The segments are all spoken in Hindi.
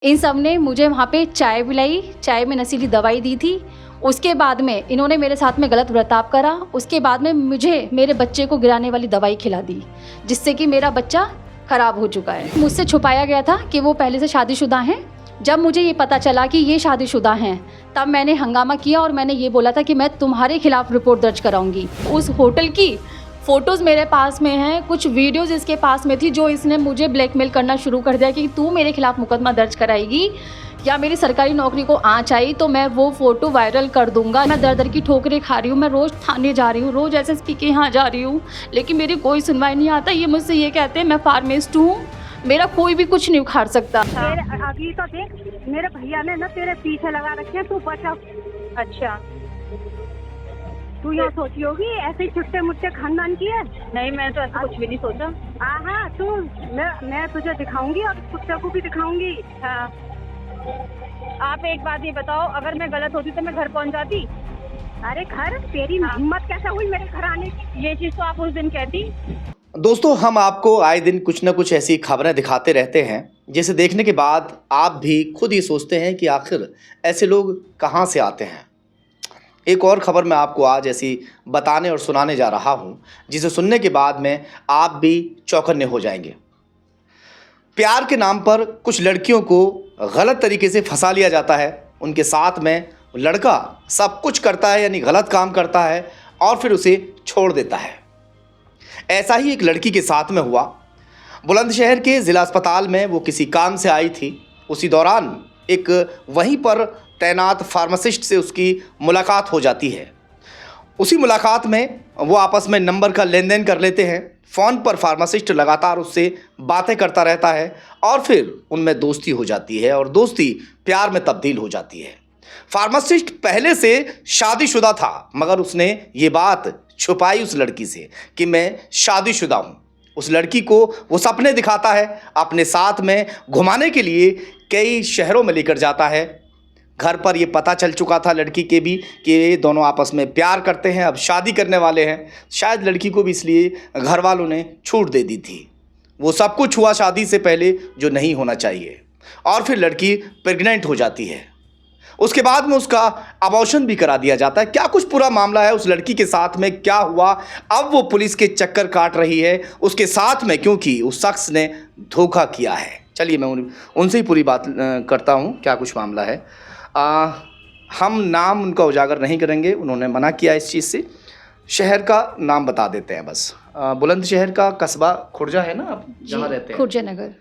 इन सब ने मुझे वहाँ पे चाय पिलाई, चाय में नशीली दवाई दी थी। उसके बाद में इन्होंने मेरे साथ में गलत बर्ताव करा। उसके बाद में मुझे मेरे बच्चे को गिराने वाली दवाई खिला दी, जिससे कि मेरा बच्चा ख़राब हो चुका है। मुझसे छुपाया गया था कि वो पहले से शादीशुदा हैं। जब मुझे ये पता चला कि ये शादीशुदा हैं, तब मैंने हंगामा किया और मैंने ये बोला था कि मैं तुम्हारे खिलाफ़ रिपोर्ट दर्ज कराऊंगी। उस होटल की फ़ोटोज़ मेरे पास में हैं, कुछ वीडियोज़ इसके पास में थी, जो इसने मुझे ब्लैकमेल करना शुरू कर दिया कि तू मेरे खिलाफ़ मुकदमा दर्ज कराएगी या मेरी सरकारी नौकरी को आँच आई तो मैं वो फ़ोटो वायरल कर दूंगा। मैं दर दर की ठोकरें खा रही हूँ, मैं रोज़ थाने जा रही हूँ, रोज़ एसएसपी के यहाँ जा रही हूँ, लेकिन मेरी कोई सुनवाई नहीं आता। ये मुझसे ये कहते हैं मैं फार्मासिस्ट हूँ, मेरा कोई भी कुछ नहीं उखाड़ सकता। अभी तो देख, मेरे भैया ने ना तेरे पीछे लगा रखे हैं, तू बचा। अच्छा, तू यहाँ सोची होगी ऐसे ही छुट्टे मुट्टे खानदान की है? नहीं, मैंने तो ऐसा कुछ भी नहीं सोचा। हाँ, तू मैं तुझे दिखाऊंगी और कुत्ते को भी दिखाऊंगी। हाँ, आप एक बात ये बताओ, अगर मैं गलत होती तो मैं घर पहुँच जाती? अरे घर, तेरी हिम्मत कैसे हुई मेरे घर आने की? ये चीज़ तो आप उस दिन कहती। दोस्तों, हम आपको आए दिन कुछ न कुछ ऐसी खबरें दिखाते रहते हैं जिसे देखने के बाद आप भी खुद ही सोचते हैं कि आखिर ऐसे लोग कहां से आते हैं। एक और खबर मैं आपको आज ऐसी बताने और सुनाने जा रहा हूं, जिसे सुनने के बाद में आप भी चौकन्ने हो जाएंगे। प्यार के नाम पर कुछ लड़कियों को गलत तरीके से फंसा लिया जाता है। उनके साथ में लड़का सब कुछ करता है, यानी गलत काम करता है और फिर उसे छोड़ देता है। ऐसा ही एक लड़की के साथ में हुआ। बुलंदशहर के ज़िला अस्पताल में वो किसी काम से आई थी। उसी दौरान एक वहीं पर तैनात फार्मासिस्ट से उसकी मुलाकात हो जाती है। उसी मुलाकात में वो आपस में नंबर का लेन देन कर लेते हैं। फ़ोन पर फार्मासिस्ट लगातार उससे बातें करता रहता है और फिर उनमें दोस्ती हो जाती है और दोस्ती प्यार में तब्दील हो जाती है। फार्मासिस्ट पहले से शादीशुदा था, मगर उसने ये बात छुपाई उस लड़की से कि मैं शादीशुदा हूँ। उस लड़की को वो सपने दिखाता है, अपने साथ में घुमाने के लिए कई शहरों में लेकर जाता है। घर पर ये पता चल चुका था लड़की के भी कि ये दोनों आपस में प्यार करते हैं, अब शादी करने वाले हैं। शायद लड़की को भी इसलिए घर वालों ने छूट दे दी थी। वो सब कुछ हुआ शादी से पहले जो नहीं होना चाहिए, और फिर लड़की प्रेग्नेंट हो जाती है। उसके बाद में उसका अबॉर्शन भी करा दिया जाता है। क्या कुछ पूरा मामला है, उस लड़की के साथ में क्या हुआ, अब वो पुलिस के चक्कर काट रही है उसके साथ में, क्योंकि उस शख्स ने धोखा किया है। चलिए मैं उनसे ही पूरी बात करता हूँ क्या कुछ मामला है। हम नाम उनका उजागर नहीं करेंगे, उन्होंने मना किया इस चीज़ से। शहर का नाम बता देते हैं बस। बुलंदशहर का कस्बा खुर्जा है ना, आप जहाँ रहते हैं? खुर्जा नगर।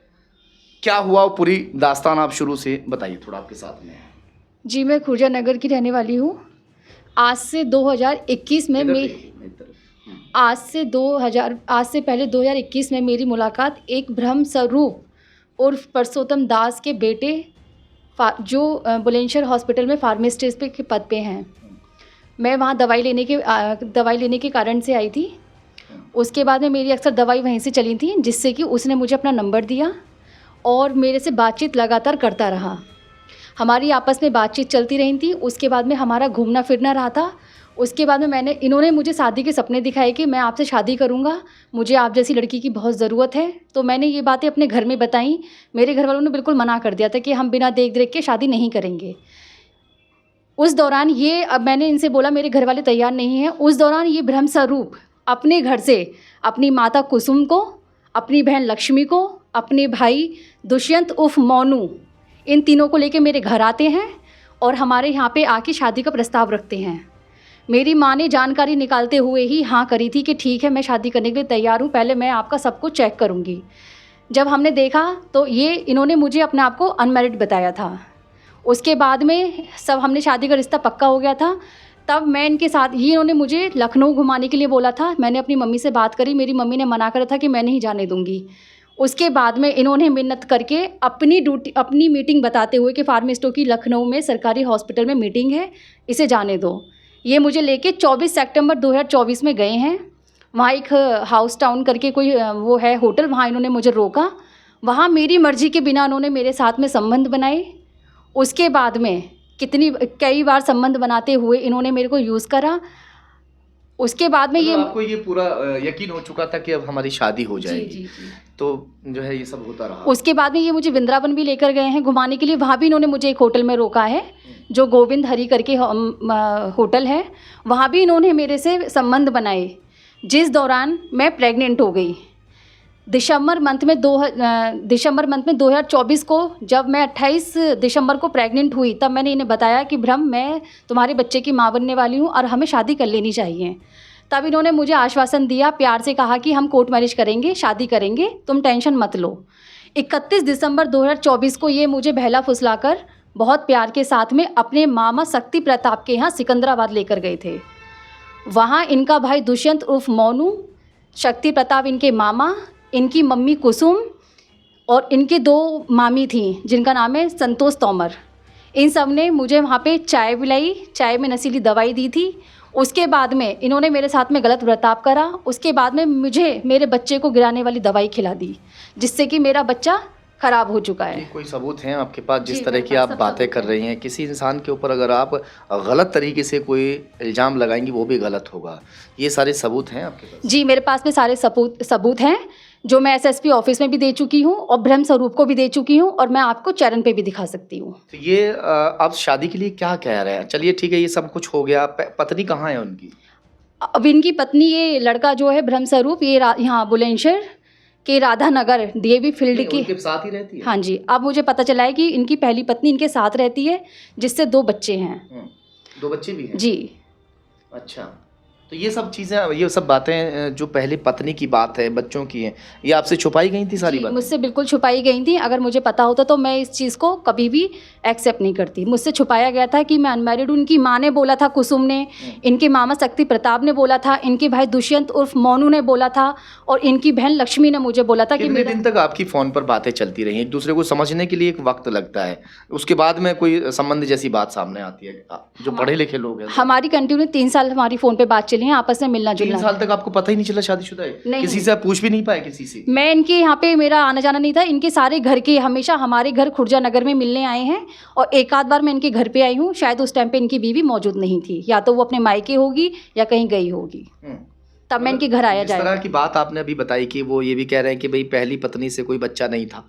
क्या हुआ वो पूरी दास्तान आप शुरू से बताइए थोड़ा, आपके साथ में। जी, मैं खुर्जा नगर की रहने वाली हूँ। आज से 2021 में आज से पहले 2021 में मेरी मुलाकात एक ब्रह्म स्वरूप उर्फ परसोत्तम दास के बेटे जो बुलंदशहर हॉस्पिटल में फार्मासिस्ट के पद पे हैं। मैं वहाँ दवाई लेने के कारण से आई थी। उसके बाद में मेरी अक्सर दवाई वहीं से चली थी, जिससे कि उसने मुझे अपना नंबर दिया और मेरे से बातचीत लगातार करता रहा। हमारी आपस में बातचीत चलती रही थी। उसके बाद में हमारा घूमना फिरना रहा था। उसके बाद में इन्होंने मुझे शादी के सपने दिखाए कि मैं आपसे शादी करूंगा, मुझे आप जैसी लड़की की बहुत ज़रूरत है। तो मैंने ये बातें अपने घर में बताई। मेरे घर वालों ने बिल्कुल मना कर दिया था कि हम बिना देख रेख के शादी नहीं करेंगे। उस दौरान अब मैंने इनसे बोला मेरे घर वाले तैयार नहीं हैं। उस दौरान ये ब्रह्म स्वरूप अपने घर से अपनी माता कुसुम को, अपनी बहन लक्ष्मी को, अपने भाई दुष्यंत उर्फ मोनू, इन तीनों को लेके मेरे घर आते हैं और हमारे यहाँ पे आके शादी का प्रस्ताव रखते हैं। मेरी माँ ने जानकारी निकालते हुए ही हाँ करी थी कि ठीक है, मैं शादी करने के लिए तैयार हूँ, पहले मैं आपका सब कुछ चेक करूँगी। जब हमने देखा तो इन्होंने मुझे अपने आप को अनमैरिड बताया था। उसके बाद में सब हमने शादी का रिश्ता पक्का हो गया था। तब मैं इनके साथ इन्होंने मुझे लखनऊ घुमाने के लिए बोला था। मैंने अपनी मम्मी से बात करी, मेरी मम्मी ने मना करा था कि मैं नहीं जाने दूँगी। उसके बाद में इन्होंने मिन्नत करके अपनी मीटिंग बताते हुए कि फार्मासिस्टों की लखनऊ में सरकारी हॉस्पिटल में मीटिंग है, इसे जाने दो। ये मुझे लेके 24 सितंबर 2024 में गए हैं। वहाँ एक हाउस टाउन करके कोई वो है होटल, वहाँ इन्होंने मुझे रोका। वहाँ मेरी मर्ज़ी के बिना उन्होंने मेरे साथ में संबंध बनाए। उसके बाद में कई बार संबंध बनाते हुए इन्होंने मेरे को यूज़ करा। उसके बाद में मतलब आपको ये पूरा यकीन हो चुका था कि अब हमारी शादी हो जाएगी। जी। तो जो है ये सब होता रहा। उसके बाद में ये मुझे वृंदावन भी लेकर गए हैं घुमाने के लिए। वहाँ भी इन्होंने मुझे एक होटल में रोका है, जो गोविंद हरी करके होटल है। वहाँ भी इन्होंने मेरे से संबंध बनाए, जिस दौरान मैं प्रेग्नेंट हो गई। दिसंबर मंथ में 2024 को जब मैं 28 दिसंबर को प्रेग्नेंट हुई, तब मैंने इन्हें बताया कि ब्रह्म, मैं तुम्हारे बच्चे की माँ बनने वाली हूँ और हमें शादी कर लेनी चाहिए। तब इन्होंने मुझे आश्वासन दिया, प्यार से कहा कि हम कोर्ट मैरिज करेंगे, शादी करेंगे, तुम टेंशन मत लो। 31 दिसंबर 2024 को ये मुझे बहला फुसलाकर बहुत प्यार के साथ में अपने मामा शक्ति प्रताप के यहाँ सिकंदराबाद लेकर गए थे। वहाँ इनका भाई दुष्यंत उर्फ मोनू, शक्ति प्रताप इनके मामा, इनकी मम्मी कुसुम और इनके 2 मामी थी जिनका नाम है संतोष तोमर। इन सब ने मुझे वहाँ पे चाय पिलाई, चाय में नशीली दवाई दी थी। उसके बाद में इन्होंने मेरे साथ में गलत बर्ताव करा। उसके बाद में मुझे मेरे बच्चे को गिराने वाली दवाई खिला दी, जिससे कि मेरा बच्चा ख़राब हो चुका है। कोई सबूत हैं आपके पास जिस जी, तरह मेरे की पास आप सब बातें सबूत कर रही हैं? किसी इंसान के ऊपर अगर आप गलत तरीके से कोई इल्ज़ाम लगाएंगी वो भी गलत होगा। ये सारे सबूत हैं आपके पास? जी, मेरे पास में सारे सबूत हैं, जो मैं एसएसपी ऑफिस में भी दे चुकी हूँ और ब्रह्म स्वरूप को भी दे चुकी हूँ, और मैं आपको चरण पे भी दिखा सकती हूँ। तो ये आप शादी के लिए क्या कह रहे हैं? चलिए ठीक है, ये सब कुछ हो गया। पत्नी कहाँ है उनकी? अब इनकी पत्नी, ये लड़का जो है ब्रह्म स्वरूप, ये यहाँ बुलंदशहर के राधा नगर डीएवी फील्ड की, उनके साथ ही रहती है? हाँ जी। अब मुझे पता चला है कि इनकी पहली पत्नी इनके साथ रहती है, जिससे 2 बच्चे हैं। 2 बच्चे भी हैं? जी। अच्छा, तो ये सब चीज़ें, ये सब बातें जो पहले पत्नी की बात है, बच्चों की है, ये आपसे छुपाई गई थी सारी बातें? मुझसे बिल्कुल छुपाई गई थी। अगर मुझे पता होता तो मैं इस चीज़ को कभी भी एक्सेप्ट नहीं करती। मुझसे छुपाया गया था कि मैं अनमैरिड हूँ। उनकी माँ ने बोला था, कुसुम ने, इनके मामा शक्ति प्रताप ने बोला था, इनके भाई दुष्यंत उर्फ मोनू ने बोला था, और इनकी बहन लक्ष्मी ने मुझे बोला था कि कितने दिन तक आपकी फ़ोन पर बातें चलती रही? एक दूसरे को समझने के लिए एक वक्त लगता है, उसके बाद में कोई संबंध जैसी बात सामने आती है। जो पढ़े लिखे लोग हैं, हमारी कंटिन्यू 3 साल हमारी फ़ोन पे बात चली है, आपस में मिलना 3 साल तक आपको पता ही नहीं चला शादीशुदा है? नहीं। किसी से आप पूछ भी नहीं पाए किसी से? मैं इनके यहाँ पे, मेरा आना जाना नहीं था। इनके सारे घर के हमेशा हमारे घर खुर्जा नगर में मिलने आए हैं, और एक आध बार मैं इनके घर पे आई हूँ। शायद उस टाइम पे इनकी बीवी मौजूद नहीं थी, या तो वो अपने मायके होगी या कहीं गई होगी, तब मैं इनके घर आया जिस तरह की बात आपने अभी बताई कि वो ये भी कह रहे हैं कि भाई पहली पत्नी से कोई बच्चा नहीं था,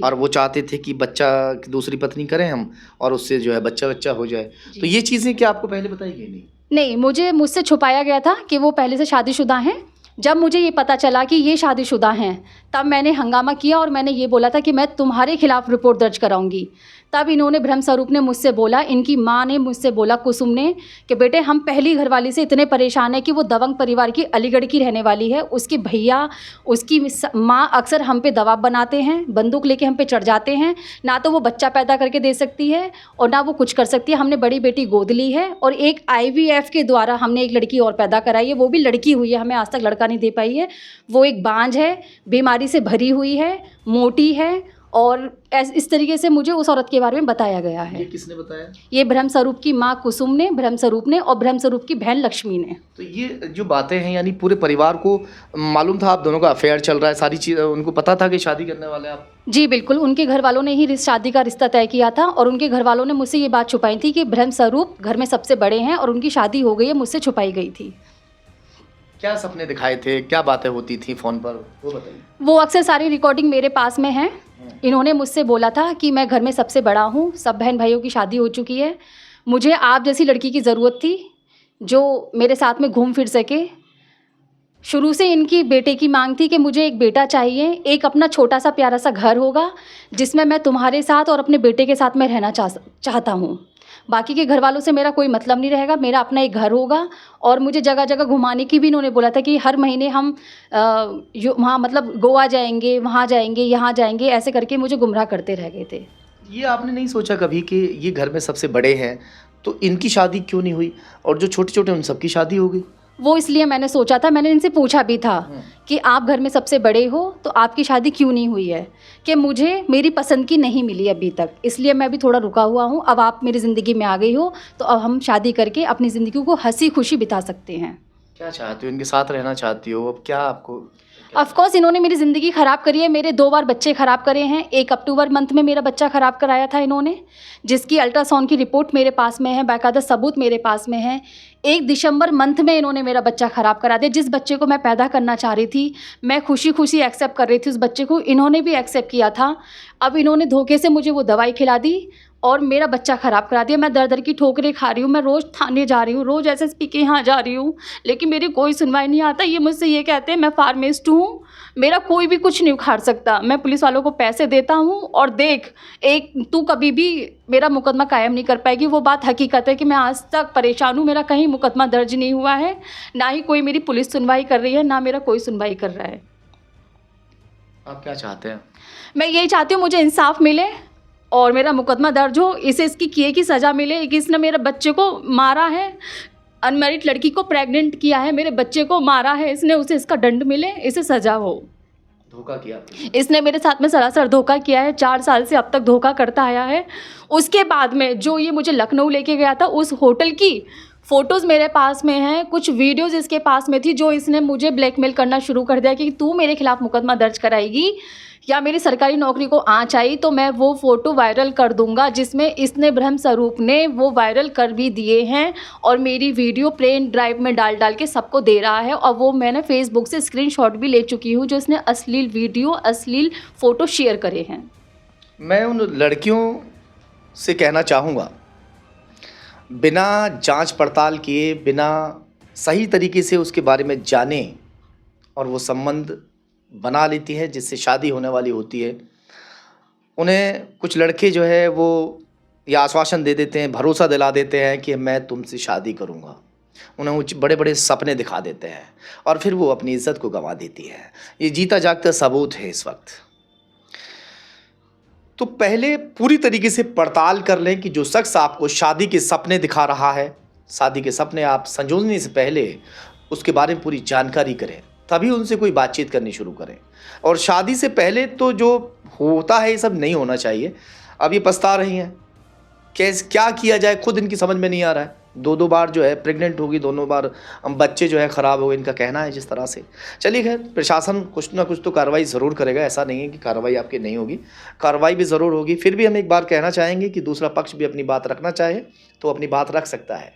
और वो चाहते थे कि बच्चा दूसरी पत्नी करें हम, और उससे जो है बच्चा हो जाए। तो ये चीज़ें क्या आपको पहले बताई गई? नहीं, मुझसे छुपाया गया था कि वो पहले से शादीशुदा हैं। जब मुझे ये पता चला कि ये शादीशुदा हैं, तब मैंने हंगामा किया और मैंने ये बोला था कि मैं तुम्हारे खिलाफ रिपोर्ट दर्ज कराऊंगी। तब इन्होंने, ब्रह्म स्वरूप ने मुझसे बोला, इनकी माँ ने मुझसे बोला, कुसुम ने, कि बेटे हम पहली घरवाली से इतने परेशान हैं कि वो दबंग परिवार की, अलीगढ़ की रहने वाली है। उसके भैया, उसकी माँ अक्सर हम पे दबाव बनाते हैं, बंदूक लेके हम पे चढ़ जाते हैं। ना तो वो बच्चा पैदा करके दे सकती है और ना वो कुछ कर सकती है। हमने बड़ी बेटी गोद ली है, और एक IVF के द्वारा हमने एक लड़की और पैदा कराई है, वो भी लड़की हुई है, हमें आज तक लड़का नहीं दे पाई है। वो एक बांझ है, बीमारी से भरी हुई है, मोटी है, और इस तरीके से मुझे उस औरत के बारे में बताया गया है। ये किसने बताया? ये ब्रह्म स्वरूप की माँ कुसुम ने, ब्रह्म स्वरूप ने, और ब्रह्म स्वरूप की बहन लक्ष्मी ने। तो ये जो बातें हैं, यानी पूरे परिवार को मालूम था आप दोनों का अफेयर चल रहा है, सारी चीज़ उनको पता था कि शादी करने वाले आप? जी बिल्कुल, उनके घर वालों ने ही शादी का रिश्ता तय किया था, और उनके घर वालों ने मुझसे ये बात छुपाई थी कि ब्रह्म स्वरूप घर में सबसे बड़े हैं और उनकी शादी हो गई है, मुझसे छुपाई गई थी। क्या सपने दिखाए थे, क्या बातें होती थी फ़ोन पर, वो बताइए। वो अक्सर सारी रिकॉर्डिंग मेरे पास में है। इन्होंने मुझसे बोला था कि मैं घर में सबसे बड़ा हूँ, सब बहन भाइयों की शादी हो चुकी है, मुझे आप जैसी लड़की की ज़रूरत थी जो मेरे साथ में घूम फिर सके। शुरू से इनकी बेटे की मांग थी कि मुझे एक बेटा चाहिए, एक अपना छोटा सा प्यारा सा घर होगा जिसमें मैं तुम्हारे साथ और अपने बेटे के साथ में रहना चाहता हूँ। बाकी के घर वालों से मेरा कोई मतलब नहीं रहेगा, मेरा अपना एक घर होगा। और मुझे जगह जगह घुमाने की भी इन्होंने बोला था कि हर महीने हम वहाँ मतलब गोवा जाएंगे, वहाँ जाएंगे, यहाँ जाएंगे, ऐसे करके मुझे गुमराह करते रह गए थे। ये आपने नहीं सोचा कभी कि ये घर में सबसे बड़े हैं तो इनकी शादी क्यों नहीं हुई, और जो छोटे छोटे उन सबकी शादी हो गई? वो इसलिए मैंने सोचा था, मैंने इनसे पूछा भी था कि आप घर में सबसे बड़े हो तो आपकी शादी क्यों नहीं हुई है, कि मुझे मेरी पसंद की नहीं मिली अभी तक, इसलिए मैं भी थोड़ा रुका हुआ हूँ। अब आप मेरी ज़िंदगी में आ गई हो तो अब हम शादी करके अपनी ज़िंदगी को हंसी खुशी बिता सकते हैं। क्या चाहती हो, इनके साथ रहना चाहती हो? अब क्या आपको ऑफ कोर्स इन्होंने मेरी ज़िंदगी ख़राब करी है। मेरे 2 बार बच्चे ख़राब करे हैं। 1 अक्टूबर मंथ में मेरा बच्चा ख़राब कराया था इन्होंने, जिसकी अल्ट्रासाउंड की रिपोर्ट मेरे पास में है, बाकायदा सबूत मेरे पास में है। 1 दिसंबर मंथ में इन्होंने मेरा बच्चा ख़राब करा दिया। जिस बच्चे को मैं पैदा करना चाह रही थी, मैं खुशी खुशी एक्सेप्ट कर रही थी उस बच्चे को, इन्होंने भी एक्सेप्ट किया था। अब इन्होंने धोखे से मुझे वो दवाई खिला दी और मेरा बच्चा ख़राब करा दिया। मैं दर दर की ठोकरें खा रही हूँ। मैं रोज़ थाने जा रही हूँ, रोज़ एसएसपी के यहाँ जा रही हूँ, लेकिन मेरी कोई सुनवाई नहीं आता। ये मुझसे ये कहते हैं मैं फार्मासिस्ट हूँ, मेरा कोई भी कुछ नहीं उखाड़ सकता। मैं पुलिस वालों को पैसे देता हूँ और देख, तू कभी भी मेरा मुकदमा कायम नहीं कर पाएगी। वो बात हकीकत है कि मैं आज तक परेशान हूँ। मेरा कहीं मुकदमा दर्ज नहीं हुआ है, ना ही कोई मेरी पुलिस सुनवाई कर रही है, ना मेरा कोई सुनवाई कर रहा है। आप क्या चाहते हैं? मैं यही चाहती हूँ मुझे इंसाफ मिले और मेरा मुकदमा दर्ज हो, इसे इसकी किए की सज़ा मिले कि इसने मेरे बच्चे को मारा है, अनमैरिड लड़की को प्रेग्नेंट किया है, मेरे बच्चे को मारा है इसने, उसे इसका दंड मिले, इसे सज़ा हो। धोखा किया आपने? इसने मेरे साथ में सरासर धोखा किया है। 4 साल से अब तक धोखा करता आया है। उसके बाद में जो ये मुझे लखनऊ लेके गया था, उस होटल की फ़ोटोज़ मेरे पास में हैं, कुछ वीडियोज़ इसके पास में थी, जो इसने मुझे ब्लैकमेल करना शुरू कर दिया कि तू मेरे खिलाफ़ मुकदमा दर्ज कराएगी या मेरी सरकारी नौकरी को आँच आई तो मैं वो फ़ोटो वायरल कर दूंगा, जिसमें इसने ब्रह्म स्वरूप ने वो वायरल कर भी दिए हैं और मेरी वीडियो पेन ड्राइव में डाल डाल के सबको दे रहा है। और वो मैंने फेसबुक से स्क्रीनशॉट भी ले चुकी हूँ, जो इसने अश्लील वीडियो, अश्लील फ़ोटो शेयर करे हैं। मैं उन लड़कियों से कहना चाहूँगा, बिना जांच पड़ताल किए, बिना सही तरीके से उसके बारे में जाने और वो संबंध बना लेती है जिससे शादी होने वाली होती है। उन्हें कुछ लड़के जो है वो ये आश्वासन दे देते हैं, भरोसा दिला देते हैं कि मैं तुमसे शादी करूँगा। उन्हें कुछ बड़े बड़े सपने दिखा देते हैं और फिर वो अपनी इज्जत को गंवा देती है। ये जीता जागता सबूत है इस वक्त। तो पहले पूरी तरीके से पड़ताल कर लें कि जो शख्स आपको शादी के सपने दिखा रहा है, शादी के सपने आप संजोने से पहले उसके बारे में पूरी जानकारी करें, तभी उनसे कोई बातचीत करनी शुरू करें। और शादी से पहले तो जो होता है ये सब नहीं होना चाहिए। अब ये पछता रही हैं, कैसे क्या किया जाए खुद इनकी समझ में नहीं आ रहा है। 2 बार जो है प्रेग्नेंट होगी, दोनों बार बच्चे जो है ख़राब हो गए, इनका कहना है जिस तरह से। चलिए खैर, प्रशासन कुछ ना कुछ तो कार्रवाई ज़रूर करेगा, ऐसा नहीं है कि कार्रवाई आपकी नहीं होगी, कार्रवाई भी ज़रूर होगी। फिर भी हम एक बार कहना चाहेंगे कि दूसरा पक्ष भी अपनी बात रखना चाहे तो अपनी बात रख सकता है।